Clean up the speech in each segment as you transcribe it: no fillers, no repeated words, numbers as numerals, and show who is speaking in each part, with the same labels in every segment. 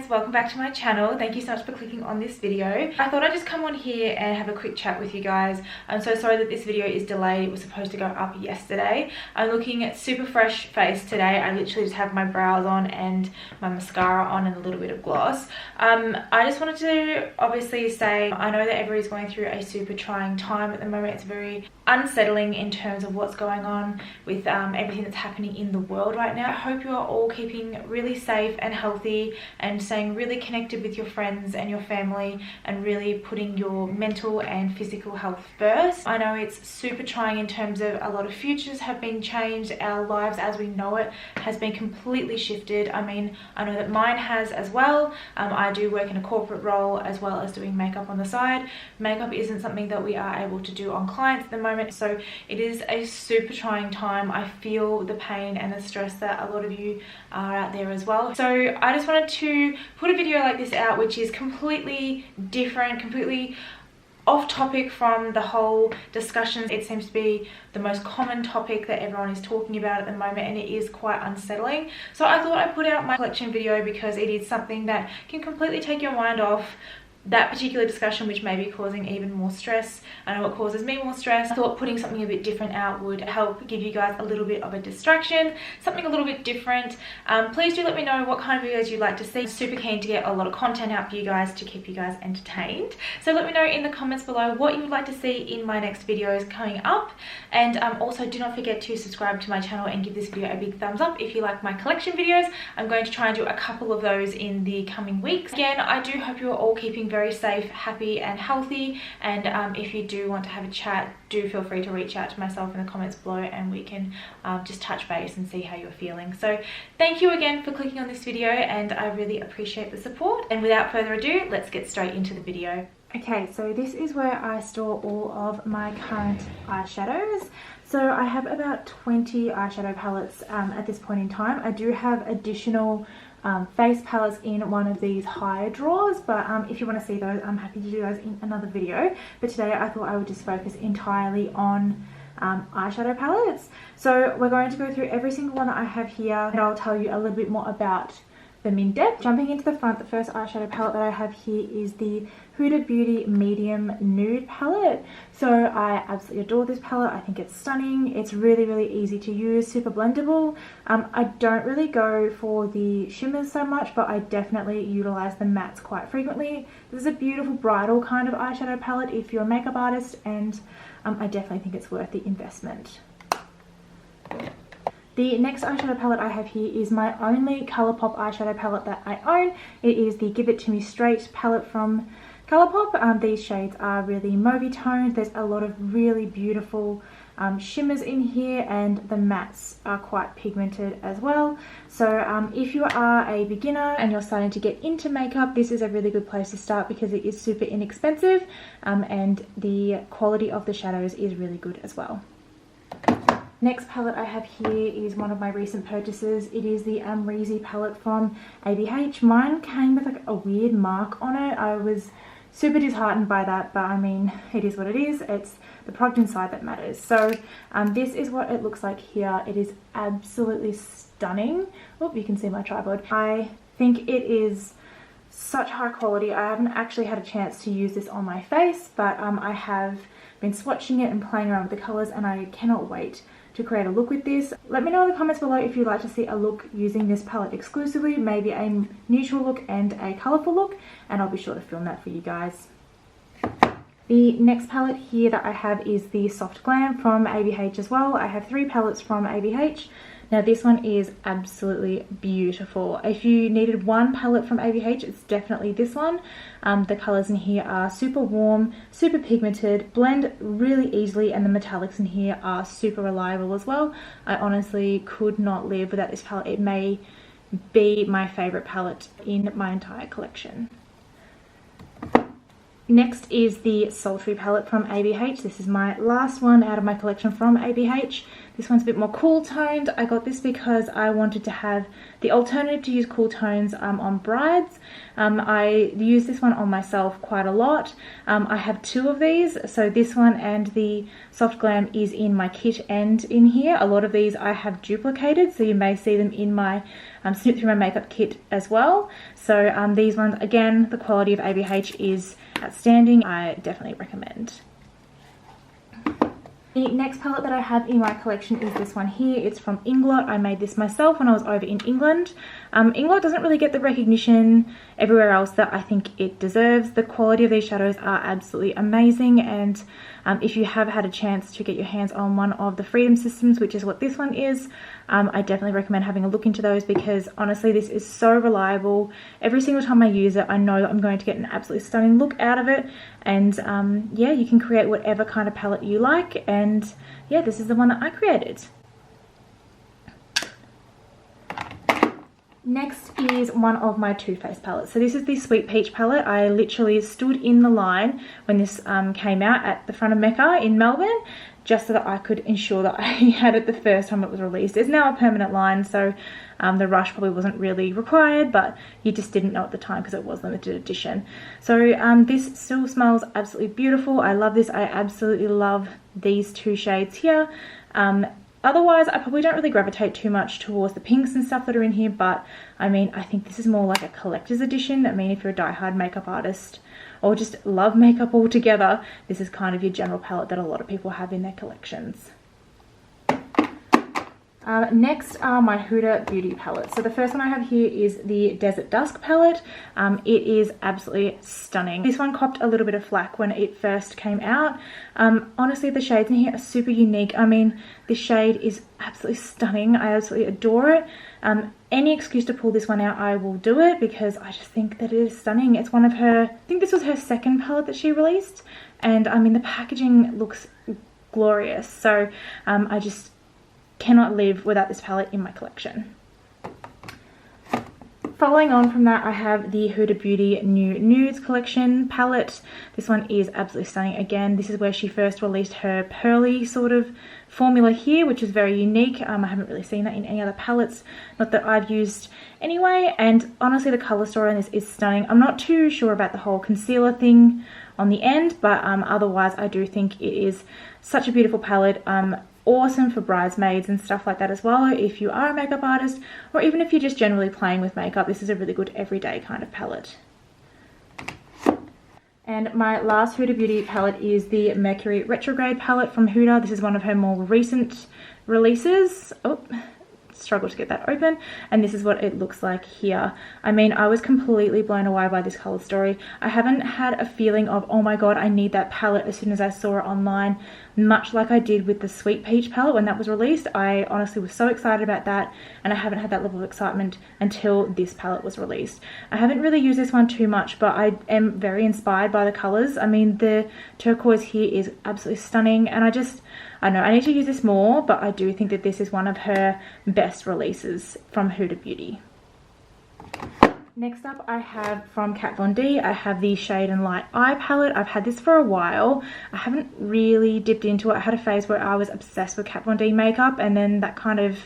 Speaker 1: guys, welcome back to my channel. Thank you so much for clicking on this video. I thought I'd just come on here and have a quick chat with you guys. I'm so sorry that this video is delayed. It was supposed to go up yesterday. I'm looking at super fresh face today. I literally just have my brows on and my mascara on and a little bit of gloss. I just wanted to obviously say, I know that everybody's going through a super trying time at the moment. It's very unsettling in terms of what's going on with everything that's happening in the world right now. I hope you are all keeping really safe and healthy and staying really connected with your friends and your family and really putting your mental and physical health first. I know it's super trying in terms of a lot of futures have been changed. Our lives as we know it has been completely shifted. I mean, I know that mine has as well. I do work in a corporate role as well as doing makeup on the side. Makeup isn't something that we are able to do on clients at the moment, so it is a super trying time. I feel the pain and the stress that a lot of you are out there as well. So I just wanted to put a video like this out, which is completely different, completely off topic from the whole discussions. It seems to be the most common topic that everyone is talking about at the moment, and it is quite unsettling. So I thought I'd put out my collection video because it is something that can completely take your mind off that particular discussion, which may be causing even more stress. I know it causes me more stress. I thought putting something a bit different out would help give you guys a little bit of a distraction, something a little bit different. Please do let me know what kind of videos you'd like to see. Super keen to get a lot of content out for you guys to keep you guys entertained. So let me know in the comments below what you would like to see in my next videos coming up. And also do not forget to subscribe to my channel and give this video a big thumbs up if you like my collection videos. I'm going to try and do a couple of those in the coming weeks. Again, I do hope you are all keeping very safe, happy and healthy, and if you do want to have a chat, do feel free to reach out to myself in the comments below and we can just touch base and see how you're feeling. So thank you again for clicking on this video, and I really appreciate the support. And without further ado, let's get straight into the video. Okay, so this is where I store all of my current eyeshadows. So I have about 20 eyeshadow palettes at this point in time. I do have additional face palettes in one of these higher drawers, but if you want to see those, I'm happy to do those in another video. But today I thought I would just focus entirely on eyeshadow palettes. So we're going to go through every single one that I have here, and I'll tell you a little bit more about them in depth. Jumping into the front, the first eyeshadow palette that I have here is the Huda Beauty Medium Nude palette. So I absolutely adore this palette. I think it's stunning. It's really easy to use, super blendable. I don't really go for the shimmers so much, but I definitely utilize the mattes quite frequently. This is a beautiful bridal kind of eyeshadow palette if you're a makeup artist, and I definitely think it's worth the investment. The next eyeshadow palette I have here is my only Colourpop eyeshadow palette that I own. It is the Give It To Me Straight palette from Colourpop. These shades are really mauvey toned. There's a lot of really beautiful shimmers in here, and the mattes are quite pigmented as well. So if you are a beginner and you're starting to get into makeup, this is a really good place to start because it is super inexpensive, and the quality of the shadows is really good as well. Next palette I have here is one of my recent purchases. It is the amrezy palette from ABH. Mine came with like a weird mark on it. I was super disheartened by that, but I mean, it is what it is. It's the product inside that matters. So this is what it looks like here. It is absolutely stunning. Oh, you can see my tripod. I think it is such high quality. I haven't actually had a chance to use this on my face, but I have been swatching it and playing around with the colors, and I cannot wait to create a look with this. Let me know in the comments below if you'd like to see a look using this palette exclusively, maybe a neutral look and a colourful look, and I'll be sure to film that for you guys. The next palette here that I have is the Soft Glam from ABH as well. I have 3 palettes from ABH. Now this one is absolutely beautiful. If you needed one palette from ABH, it's definitely this one. The colours in here are super warm, super pigmented, blend really easily, and the metallics in here are super reliable as well. I honestly could not live without this palette. It may be my favourite palette in my entire collection. Next is the Sultry palette from ABH. This is my last one out of my collection from ABH. This one's a bit more cool toned. I got this because I wanted to have the alternative to use cool tones on brides. I use this one on myself quite a lot. I have two of these, so this one and the Soft Glam is in my kit and in here. A lot of these I have duplicated, so you may see them in my Snip Through My Makeup kit as well. So these ones, again, the quality of ABH is outstanding. I definitely recommend. The next palette that I have in my collection is this one here. It's from Inglot. I made this myself when I was over in England. Inglot doesn't really get the recognition everywhere else that I think it deserves. The quality of these shadows are absolutely amazing, and if you have had a chance to get your hands on one of the Freedom Systems, which is what this one is, I definitely recommend having a look into those, because honestly this is so reliable. Every single time I use it, I know that I'm going to get an absolutely stunning look out of it, and yeah, you can create whatever kind of palette you like, and yeah, this is the one that I created. Next is one of my Too Faced palettes. So this is the Sweet Peach palette. I literally stood in the line when this came out at the front of Mecca in Melbourne, just so that I could ensure that I had it the first time it was released. There's now a permanent line, so the rush probably wasn't really required, but you just didn't know at the time because it was limited edition. So this still smells absolutely beautiful. I love this. I absolutely love these two shades here. Otherwise, I probably don't really gravitate too much towards the pinks and stuff that are in here, but I mean, I think this is more like a collector's edition. I mean, if you're a die-hard makeup artist or just love makeup altogether, this is kind of your general palette that a lot of people have in their collections. Next are my Huda Beauty palettes. So the first one I have here is the Desert Dusk palette. It is absolutely stunning. This one copped a little bit of flack when it first came out. Honestly, the shades in here are super unique. I mean, this shade is absolutely stunning. I absolutely adore it. Any excuse to pull this one out, I will do it, because I just think that it is stunning. It's one of her, I think this was her second palette that she released, and I mean, the packaging looks glorious. So I just cannot live without this palette in my collection. Following on from that, I have the Huda Beauty New Nudes collection palette. This one is absolutely stunning. Again, this is where she first released her pearly sort of formula here, which is very unique. I haven't really seen that in any other palettes, not that I've used anyway, and honestly the color story on this is stunning. I'm not too sure about the whole concealer thing on the end, but otherwise I do think it is such a beautiful palette. Awesome for bridesmaids and stuff like that as well. If you are a makeup artist, or even if you're just generally playing with makeup, this is a really good everyday kind of palette. And my last Huda Beauty palette is the Mercury Retrograde palette from Huda. This is one of her more recent releases. Oh, struggle to get that open, and this is what it looks like here. I mean, I was completely blown away by this color story. I haven't had a feeling of, oh my god, I need that palette as soon as I saw it online, much like I did with the Sweet Peach palette when that was released. I honestly was so excited about that, and I haven't had that level of excitement until this palette was released. I haven't really used this one too much, but I am very inspired by the colors. I mean, the turquoise here is absolutely stunning, and I know I need to use this more, but I do think that this is one of her best releases from Huda Beauty. Next up, I have from Kat Von D, I have the Shade and Light Eye palette. I've had this for a while. I haven't really dipped into it. I had a phase where I was obsessed with Kat Von D makeup, and then that kind of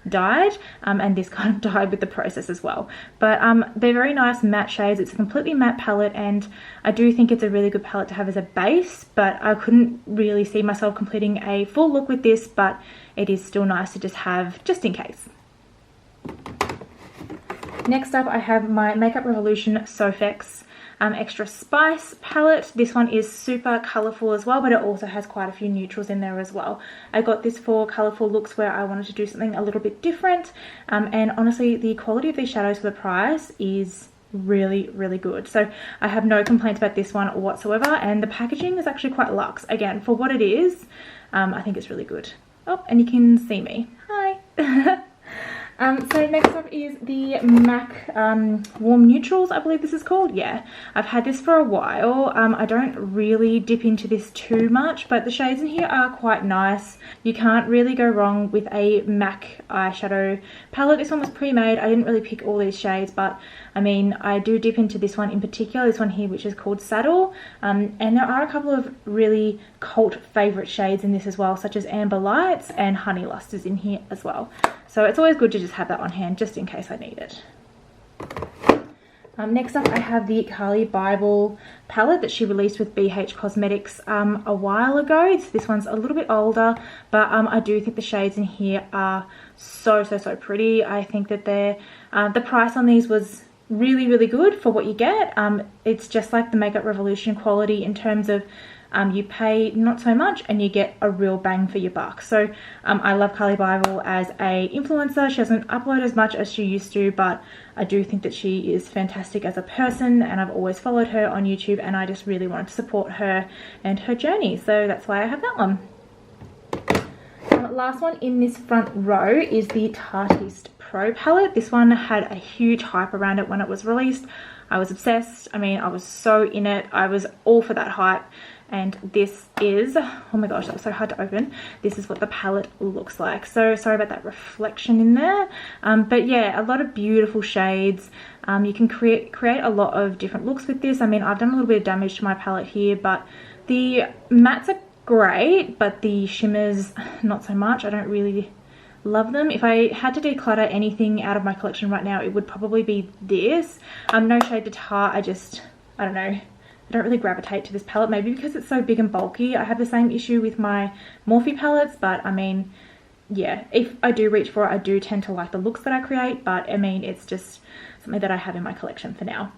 Speaker 1: died, and this kind of died with the process as well. But they're very nice matte shades. It's a completely matte palette, and I do think it's a really good palette to have as a base, but I couldn't really see myself completing a full look with this, but it is still nice to just have just in case. Next up, I have my Makeup Revolution Sofx Extra Spice palette. This one is super colourful as well, but it also has quite a few neutrals in there as well. I got this for colourful looks where I wanted to do something a little bit different, and honestly the quality of these shadows for the price is really, really good. So I have no complaints about this one whatsoever, and the packaging is actually quite luxe. Again, for what it is, I think it's really good. Oh, and you can see me. Hi! So next up is the MAC Warm Neutrals, I believe this is called. Yeah, I've had this for a while. I don't really dip into this too much, but the shades in here are quite nice. You can't really go wrong with a MAC eyeshadow palette. This one was pre-made. I didn't really pick all these shades, but I mean, I do dip into this one in particular, this one here, which is called Saddle. And there are a couple of really cult favorite shades in this as well, such as Amber Lights and Honey Lusters in here as well. So it's always good to just have that on hand just in case I need it. Next up, I have the Carly Bible palette that she released with BH Cosmetics a while ago. This one's a little bit older, but I do think the shades in here are so pretty. I think that the price on these was really good for what you get. It's just like the Makeup Revolution quality in terms of you pay not so much and you get a real bang for your buck. So I love Carly Bible as a influencer. She doesn't upload as much as she used to, but I do think that she is fantastic as a person, and I've always followed her on YouTube, and I just really wanted to support her and her journey, so that's why I have that one. Last one in this front row is the Tarte Pro palette. This one had a huge hype around it when it was released. I was obsessed. I mean, I was so in it. I was all for that hype. And this is, oh my gosh, that was so hard to open. This is what the palette looks like. So sorry about that reflection in there. But yeah, a lot of beautiful shades. You can create a lot of different looks with this. I mean, I've done a little bit of damage to my palette here, but the mattes are great, but the shimmers, not so much. I don't really love them. If I had to declutter anything out of my collection right now, it would probably be this. No shade to Tarte. I don't know. I don't really gravitate to this palette, maybe because it's so big and bulky. I have the same issue with my Morphe palettes, but I mean, yeah, if I do reach for it, I do tend to like the looks that I create, but I mean, it's just something that I have in my collection for now.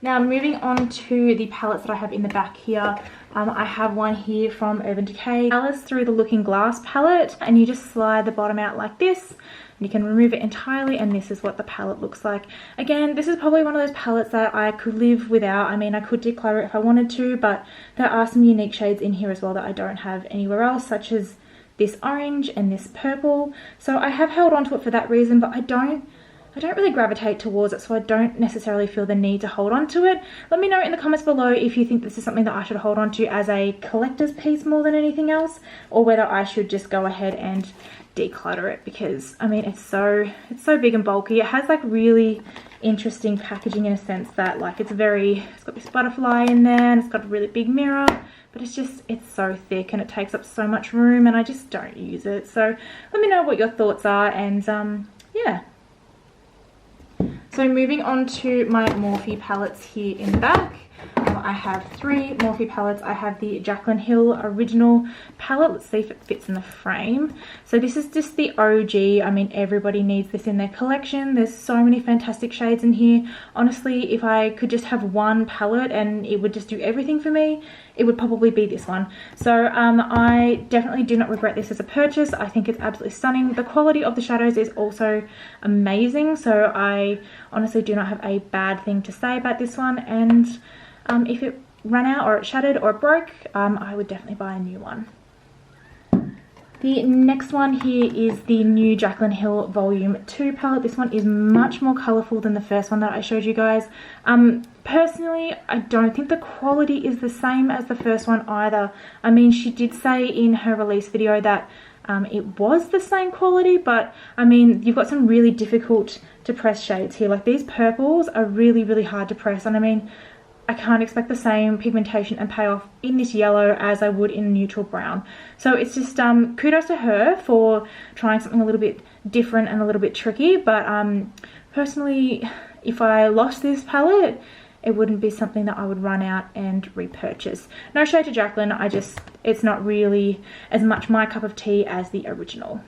Speaker 1: Now moving on to the palettes that I have in the back here. I have one here from Urban Decay, Alice Through the Looking Glass palette, and you just slide the bottom out like this. You can remove it entirely, and this is what the palette looks like. Again, this is probably one of those palettes that I could live without. I mean, I could declutter it if I wanted to, but there are some unique shades in here as well that I don't have anywhere else, such as this orange and this purple. So I have held on to it for that reason, but I don't really gravitate towards it, so I don't necessarily feel the need to hold on to it. Let me know in the comments below if you think this is something that I should hold on to as a collector's piece more than anything else, or whether I should just go ahead and declutter it, because I mean, it's so big and bulky. It has like really interesting packaging in a sense that like it's got this butterfly in there, and it's got a really big mirror, but it's so thick and it takes up so much room, and I just don't use it. So let me know what your thoughts are, and yeah. So moving on to my Morphe palettes here in the back. I have 3 Morphe palettes. I have the Jacqueline Hill original palette. Let's see if it fits in the frame. So this is just the OG. I mean, everybody needs this in their collection. There's so many fantastic shades in here. Honestly, if I could just have one palette and it would just do everything for me, it would probably be this one. So I definitely do not regret this as a purchase. I think it's absolutely stunning. The quality of the shadows is also amazing. So I honestly do not have a bad thing to say about this one. And if it ran out or it shattered or it broke, I would definitely buy a new one. The next one here is the new Jacqueline Hill Volume 2 palette. This one is much more colourful than the first one that I showed you guys. Personally, I don't think the quality is the same as the first one either. I mean, she did say in her release video that it was the same quality, but I mean, you've got some really difficult to press shades here. Like these purples are really hard to press, and I mean, I can't expect the same pigmentation and payoff in this yellow as I would in neutral brown. So it's just kudos to her for trying something a little bit different and a little bit tricky. But personally, if I lost this palette, it wouldn't be something that I would run out and repurchase. No shade to Jacqueline, it's not really as much my cup of tea as the original.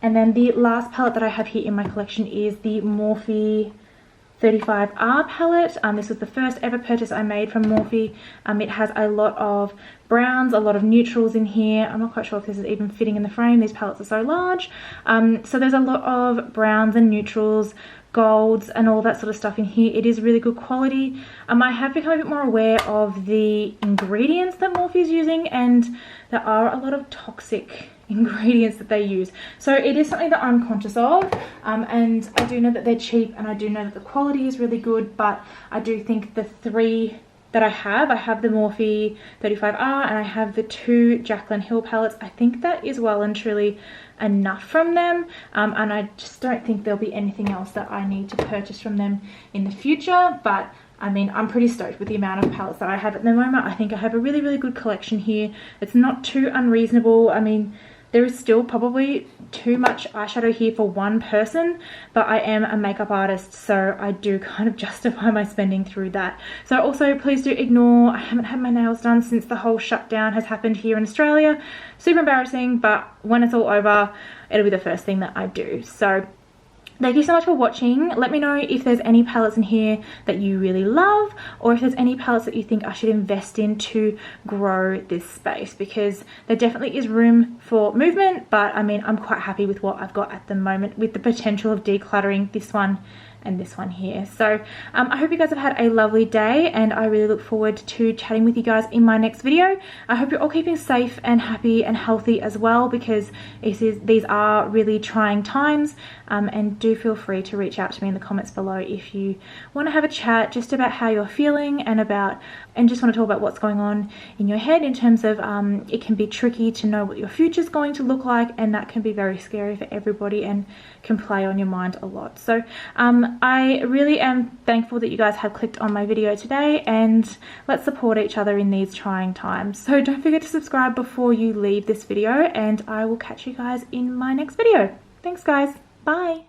Speaker 1: And then the last palette that I have here in my collection is the Morphe 35R palette. This was the first ever purchase I made from Morphe. It has a lot of browns, a lot of neutrals in here. I'm not quite sure if this is even fitting in the frame. These palettes are so large. So there's a lot of browns and neutrals, golds and all that sort of stuff in here. It is really good quality. I have become a bit more aware of the ingredients that Morphe is using, and there are a lot of toxic ingredients that they use, so it is something that I'm conscious of, and I do know that they're cheap, and I do know that the quality is really good, but I do think the three that I have the Morphe 35R and I have the 2 Jaclyn Hill palettes, I think that is well and truly enough from them, and I just don't think there'll be anything else that I need to purchase from them in the future. But I mean, I'm pretty stoked with the amount of palettes that I have at the moment. I think I have a really, really good collection here. It's not too unreasonable. I mean, there is still probably too much eyeshadow here for one person, but I am a makeup artist, so I do kind of justify my spending through that. So also, please do ignore, I haven't had my nails done since the whole shutdown has happened here in Australia. Super embarrassing, but when it's all over, it'll be the first thing that I do. So thank you so much for watching. Let me know if there's any palettes in here that you really love, or if there's any palettes that you think I should invest in to grow this space, because there definitely is room for movement, but I mean, I'm quite happy with what I've got at the moment, with the potential of decluttering this one and this one here. So I hope you guys have had a lovely day, and I really look forward to chatting with you guys in my next video. I hope you're all keeping safe and happy and healthy as well, because these are really trying times, and do feel free to reach out to me in the comments below if you want to have a chat just about how you're feeling, and just want to talk about what's going on in your head in terms of it can be tricky to know what your future is going to look like, and that can be very scary for everybody and can play on your mind a lot. So I really am thankful that you guys have clicked on my video today, and let's support each other in these trying times. So don't forget to subscribe before you leave this video, and I will catch you guys in my next video. Thanks guys, bye.